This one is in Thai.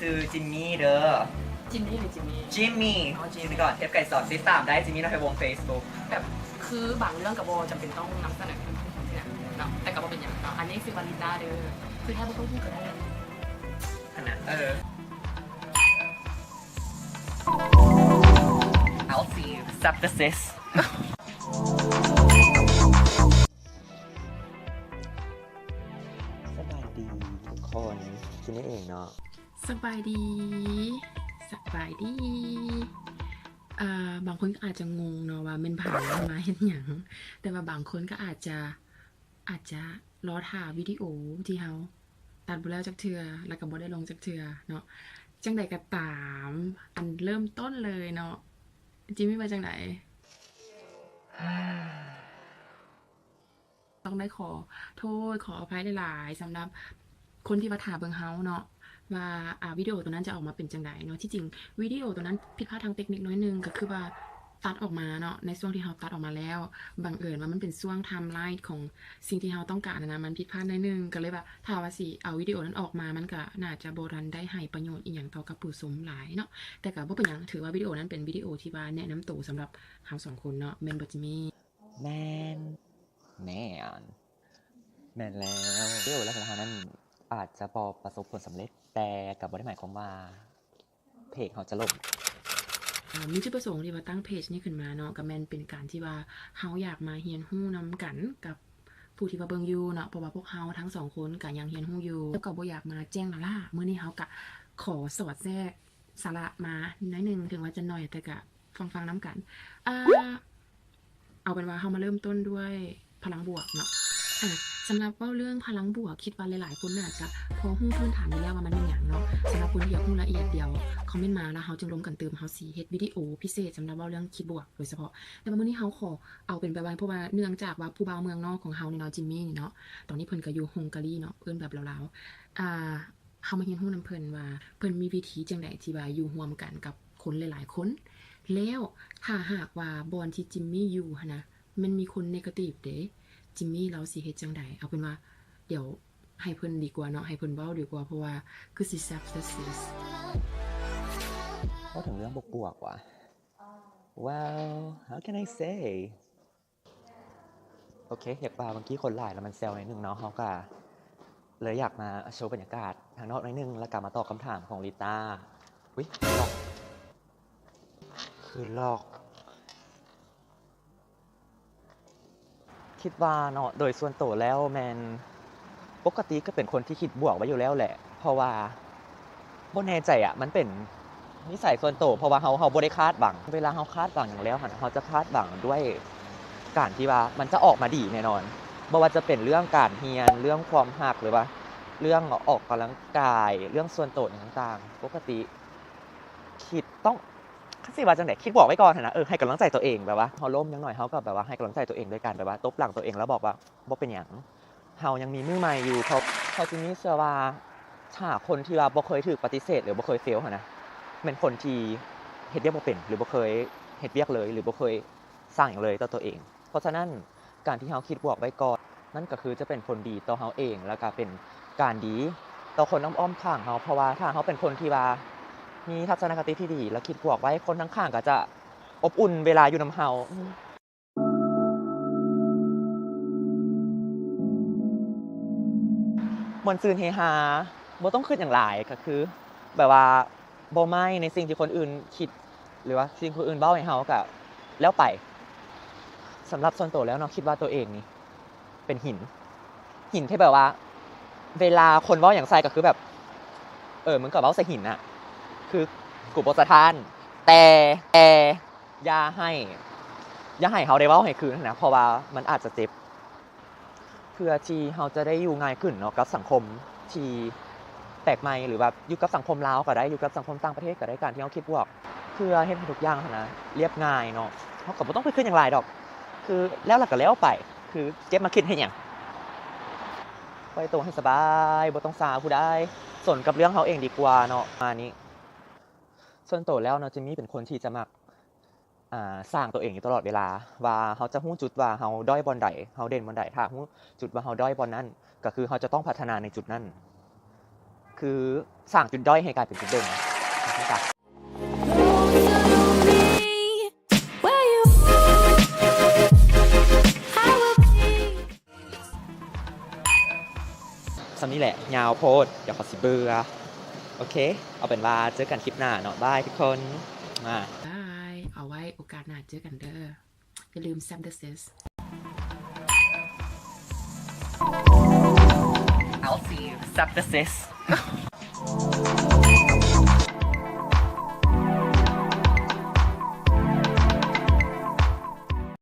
ซื้อจิมมี่เด้อจิมมี่หรือจิมมี่จิมมี่จิมมี่ก่อนเทปไก่สอนติดตามได้จิมมี่ในวง Facebook แบบคือบางเรื่องกับโบจำเป็นต้องนำเสนอเนี่ยเนาะแต่กับโบเป็นอย่างเนาะอันนี้คือวาลินดาเด้อคือถ้าโบต้องพูดก็ได้ขนาดI'll see you subthesis สบายดีทุกคนคิดนี่เองเนาะสบายดีบางคนก็อาจจะงงเนาะว่ามันผ่านมาเห็นอย่างแต่ว่าบางคนก็อาจจะรอถ่ายวิดีโอที่เขาตัดไปแล้วจากเทือแล้วก็บ่ได้ลงจากเทือเนาะจังใดก็ตามอันเริ่มต้นเลยเนาะจิมมี่มาจังไหนต้องได้ขอโทษขออภัยหลายๆสำหรับคนที่มาถ่ายเบิ่งเฮาเนาะว่าวิดีโอตัวนั้นจะออกมาเป็นจังไดเนาะที่จริงวิดีโอตัวนั้นผิดพลาดทางเทคนิคน้อยนึงก็คือว่าตัดออกมาเนาะในช่วงที่เฮาตัดออกมาแล้วบังเอิญว่ามันเป็นช่วงไทม์ไลน์ของสิ่งที่เฮาต้องการนะมันผิดพลาดน้อยนึงก็เลยว่าถ้าว่าสิเอาวิดีโอนั้นออกมามันก็น่าจะบ่ทันได้ให้ประโยชน์อีหยังต่อกับผู้ชมหลายเนาะแต่ก็บ่เป็นหยังถือว่าวิดีโอนั้นเป็นวิดีโอที่ว่าแนะนำตัวสำหรับเฮา2คนเนาะแม่นบ่จิมมี่แมนแล้ววิดีโอแรกของเรานั้นอาจจะประสบผลสำเร็จแต่กับบ่ได้หมายความว่าเพจเขาจะล่มมีจุดประสงค์ที่ว่าตั้งเพจนี้ขึ้นมาเนาะก็แม่นเป็นการที่ว่าเฮาอยากมาเรียนรู้นำกันกับผู้ที่ว่าเบิ่งอยู่เนาะเพราะว่าพวกเฮาทั้ง2คนก็ยังเรียนรู้อยู่แล้วก็บ่อยากมาแจ้งละล่ามื้อนี้เฮาก็ขอสอดแทรกสาระมาหน่อยนึงถึงว่าจะน้อยแต่ก็ฟังนำกันเอาเป็นว่าเฮามาเริ่มต้นด้วยพลังบวกเนาะสำหรับเว้าเรื่องพลังบวกคิดว่าหลายๆคนน่าจะพอรู้พื้นฐานอยู่แล้วว่ามันเป็นหยังเนาะสำหรับคนที่อยากรู้ละเอียดเดี๋ยวคอมเมนต์มาแล้วเฮาจึงร่วมกันเติมเฮาสิเฮ็ดวิดีโอพิเศษสำหรับเว้าเรื่องคิดบวกโดยเฉพาะแต่ว่ามื้อนี้เฮาขอเอาเป็นไปว่าเพราะว่าเนื่องจากว่าผู้บ่าวเมืองนอกของเฮานี่เนาะจิมมี่นี่เนาะตอนนี้เพิ่นก็อยู่ฮังการีเนาะเพิ่นแบบลาวๆเฮามาเรียนรู้นำเพิ่นว่าเพิ่นมีวิธีจังได๋ที่ว่าอยู่ร่วมกันกับคนหลายๆคนแล้วถ้าหากว่าบ่อนที่จิมมี่อยู่หั่นนะมันมีคนเนกาทีฟเด้จิมมี่เราสิเฮ็ดจังได๋เอาเป็นว่าเดี๋ยวให้เพิ่นดีกว่าเนาะให้เพิ่นเว้าดีกว่าเพราะว่าคือสิแซ่บซิก็ถึงเรื่องบวกว่ะ Well how can I say โอเคอยากปาเมื่อกี้คนหลายแล้วมันแซวนิดนึงเนาะเขาก็เลยอยากมาโชว์บรรยากาศทางนอกนิดนึงแล้วกลับมาตอบคำถามของลิต้าอุ๊ยหลอกคือหลอกคิดว่าเนาะโดยส่วนตัวแล้วแมนปกติก็เป็นคนที่คิดบวกไว้อยู่แล้วแหละเพราะว่าบ่แน่ใจอ่ะมันเป็นนิสัยส่วนตัวเพราะว่าเฮาบ่ได้คาดหวังเวลาเฮาคาดหวังอย่างแล้วหั่นเฮาจะคาดหวังด้วยการที่ว่ามันจะออกมาดีแน่นอนบ่ว่าจะเป็นเรื่องการเรียนเรื่องความรักหรือว่าเรื่องออกกำลังกายเรื่องส่วนตัวต่างๆปกติคิดต้องสิว่าจังได๋คิดบวกไว้ก่อนหั่นนะให้กำลังใจตัวเองแบบว่าเฮาล้มจังหน่อยเฮาก็แบบว่าให้กำลังใจตัวเองด้วยการแบบว่าตบหลังตัวเองแล้วบอกว่าบ่เป็นหยังเฮายังมีมือใหม่อยู่เขาจิมี่เชื่อว่าถ้าคนที่ว่าบ่เคยถูกปฏิเสธหรือบ่เคยเฟลหั่นนะเป็นคนที่เฮ็ดเวียกบ่เป็นหรือบ่เคยเฮ็ดเวียกเลยหรือบ่เคยสร้างหยังเลยต่อตัวเองเพราะฉะนั้นการที่เฮาคิดบวกไว้ก่อนนั่นก็คือจะเป็นผลดีต่อเฮาเองแล้วก็เป็นการดีต่อคนอ้อมๆข้างเฮาเพราะว่าถ้าเฮาเป็นคนที่ว่ามีทัศนคติที่ดีแล้วคิดบวกไว้คนข้างๆก็จะอบอุ่นเวลาอยู่นำเฮาม่วนซื่นเฮฮาบ่ต้องคิดหยังหลายก็คือแบบว่าบ่ไหม้ในสิ่งที่คนอื่นคิดหรือว่าสิ่งคนอื่นเว้าให้เฮาก็แล้วไปสำหรับส่วนตัวแล้วเนาะคิดว่าตัวเองนี่เป็นหินที่แบบว่าเวลาคนเว้าหยังใส่ก็คือแบบมึงก็เว้าใส่หินน่ะคือกูบ่สะท้านแต่อย่าให้เฮาได้เว้าให้คืนนะเพราะว่ามันอาจจะเจ็บเพื่อที่เฮาจะได้อยู่ง่ายขึ้นเนาะกับสังคมที่แปลกใหม่หรือแบบอยู่กับสังคมลาวก็ได้อยู่กับสังคมต่างประเทศก็ได้การที่เฮาคิดบวกเพื่อเฮ็ดให้ทุกอย่างหั่นนะเรียบง่ายเนาะเฮาก็บ่ต้องไปคิดหยังหลายดอกคือแล้วก็แล้วไปคือเก็บมาคิดเฮ็ดหยังปล่อยตัวให้สบายบ่ต้องซาผู้ใดสนกับเรื่องเฮาเองดีกว่าเนาะอันนี้ส่วนตัวแล้วเนาะจิมมี่เป็นคนที่จะมักสร้างตัวเองอยู่ตลอดเวลาว่าเฮาจะฮู้จุดว่าเฮาด้อยบ่อนใดเฮาเด่นบ่อนใดถ้าฮู้จุดว่าเฮาด้อยบ่อนนั้นก็คือเฮาจะต้องพัฒนาในจุดนั้น คือสร้างจุดด้อยให้กลายเป็นจุดเด่นนะครับสำนี้แหละยาวโพดเดี๋ยวขอสิเบื่อโอเค เอาเป็นว่าเจอกันคลิปหน้าเนาะบายทุกคนมา บายเอาไว้โอกาสหน้าเจอกันเด้ออย่าลืม Sam the Sis I'll see you. Sup the sis.